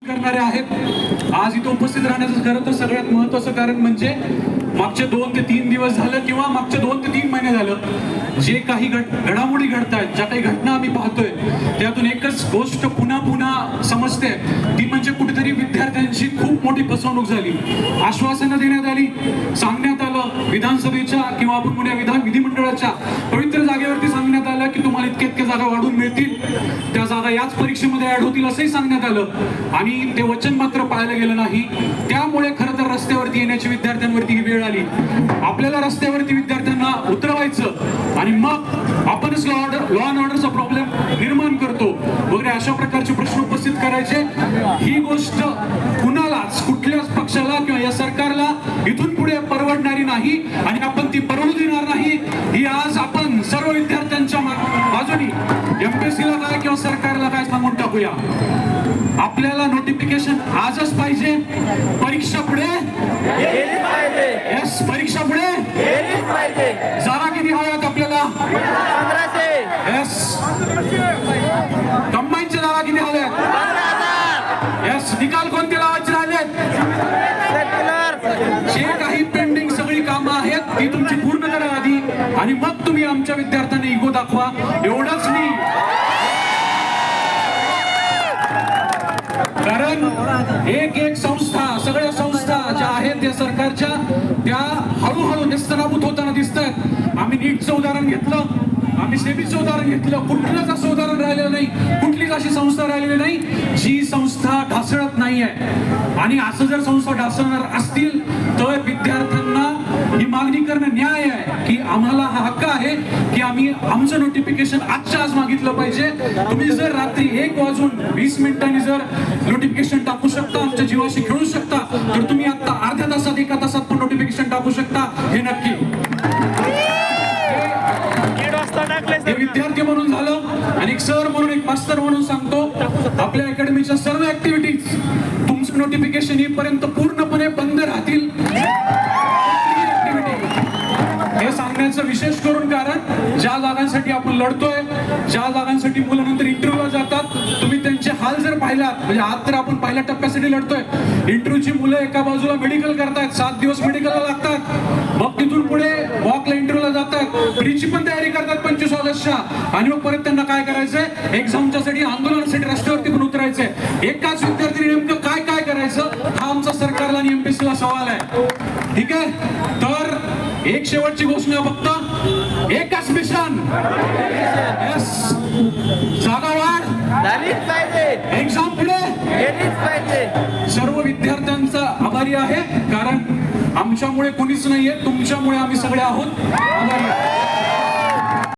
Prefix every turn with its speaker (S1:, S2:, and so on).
S1: करणारे आहेत. आज इथं उपस्थित राहण्याचं खरं तर सगळ्यात महत्त्वाचं कारण म्हणजे मागचे 2 ते 3 दिवस झालं किंवा मागचे 2 ते 3 महिने झालं जे काही घडामोडी घडतायत, ज्या काही घटना आम्ही पाहतोय, त्यातून एकच गोष्ट पुन्हा पुन्हा समजते, ती म्हणजे कुठेतरी विद्यार्थ्यांची खूप मोठी फसवणूक झाली. आश्वासनं देण्यात आली, सांगण्यात आलं विधानसभेच्या किंवा आपण म्हणूया विधिमंडळाच्या पवित्र जागेवरती सांगण्यात आलं की तुम्हाला इतक्या जागा वाढून मिळतील, त्या जागा याच परीक्षेमध्ये ऍड होतील असंही सांगण्यात आलं आणि ते वचन मात्र पाळलं गेलं नाही. त्यामुळे खरं तर रस्त्यावरती येण्याची विद्यार्थ्यांवरती ही वेळ आली. आपल्याला रस्त्यावरती विद्यार्थ्यांना उतरवायचं आणि मग आपणच लॉ अँड ऑर्डरचा प्रॉब्लेम निर्माण करतो वगैरे अशा प्रकारचे प्रश्न उपस्थित करायचे. ही गोष्ट कुणालाच, कुठल्याच पक्षाला किंवा या सरकारला इथून पुढे परवडणारी नाही आणि आपण ती परवडू देणार नाही. ही आज आपण सर्व विद्यार्थ्यांच्या बाजूनी एमपीएससीला काय किंवा सरकारला काय सांगून टाकूया. आपल्याला नोटिफिकेशन आजच पाहिजे. परीक्षा पुढे यस, परीक्षा पुढे जागा किती हव्यात आपल्याला? 1500. यस, कंबाईनच्या जागा किती हव्यात? यस, निकाल कोणते लावायचे राहिलेत? जे काही पेंडिंग सगळी कामं आहेत ती तुमची पूर्ण करा आधी आणि मग तुम्ही आमच्या विद्यार्थ्यांना इगो दाखवा. एवढंच नाही, कारण एक संस्था, सगळ्या संस्था ज्या आहेत त्या सरकारच्या, त्या हळूहळू नेस्तनाबूत होताना दिसत आहेत. आम्ही नीटचं उदाहरण घेतलं, आम्ही सेबीचं उदाहरण घेतलं, कुठलंच असं उदाहरण राहिलेलं नाही, कुठलीच अशी संस्था राहिलेली नाही जी संस्था ढासळत नाही आहे. आणि असं जर संस्था ढासळणार असतील तर विद्यार्थ्यांना ही मागणी करणं न्याय आहे की आम्हाला हा हक्क आहे की आम्ही आमचं नोटिफिकेशन आजच्या आज मागितलं पाहिजे. तुम्ही जर रात्री 1:20 जर नोटिफिकेशन टाकू शकता, आमच्या जीवाशी खेळू शकता, तर तुम्ही आता अर्ध्या तासात, 1 तासात पण नोटिफिकेशन टाकू शकता. हे नक्की हे विद्यार्थी म्हणून झालं आणि एक सर म्हणून, एक मास्टर म्हणून सांगतो, आपल्या अकॅडमीच्या सर्व ऍक्टिव्हिटीज तुमचं नोटिफिकेशन येईपर्यंत पूर्णपणे बंद राहतील. हे सांगण्याचं विशेष करून कारण ज्या जागांसाठी आपण लढतोय, ज्या जागांसाठी मुलं नंतर इंटरव्ह्यूला जातात, तुम्ही त्यांचे हाल जर पाहिलात, म्हणजे आज तर आपण पहिल्या टप्प्यासाठी लढतोय, इंटरव्ह्यूची मुलं एका बाजूला मेडिकल करतायत, 7 दिवस मेडिकलला लागतात, मग तिथून पुढे वॉकला इंटरव्ह्यूला जातात, प्रीची पण तयारी करतात 25 ऑगस्टच्या, आणि मग परत त्यांना काय करायचंय, एक्झामच्या साठी, आंदोलनासाठी रस्त्यावरती पण उतरायचंय. एकाच विद्यार्थी नेमकं काय काय करायचं हा आमचा सरकारला आणि एमपीएससीला सवाल आहे. ठीक आहे, तर एक शेवटची घोषणा, फक्त एकच मिशन, यस, जागा वाढ झालीच पाहिजे, एक्झाम पुढे गेलीच पाहिजे. सर्व विद्यार्थ्यांचा आभारी आहे, कारण आमच्यामुळे कोणीच नाहीये, तुमच्यामुळे आम्ही सगळे आहोत. आभारी.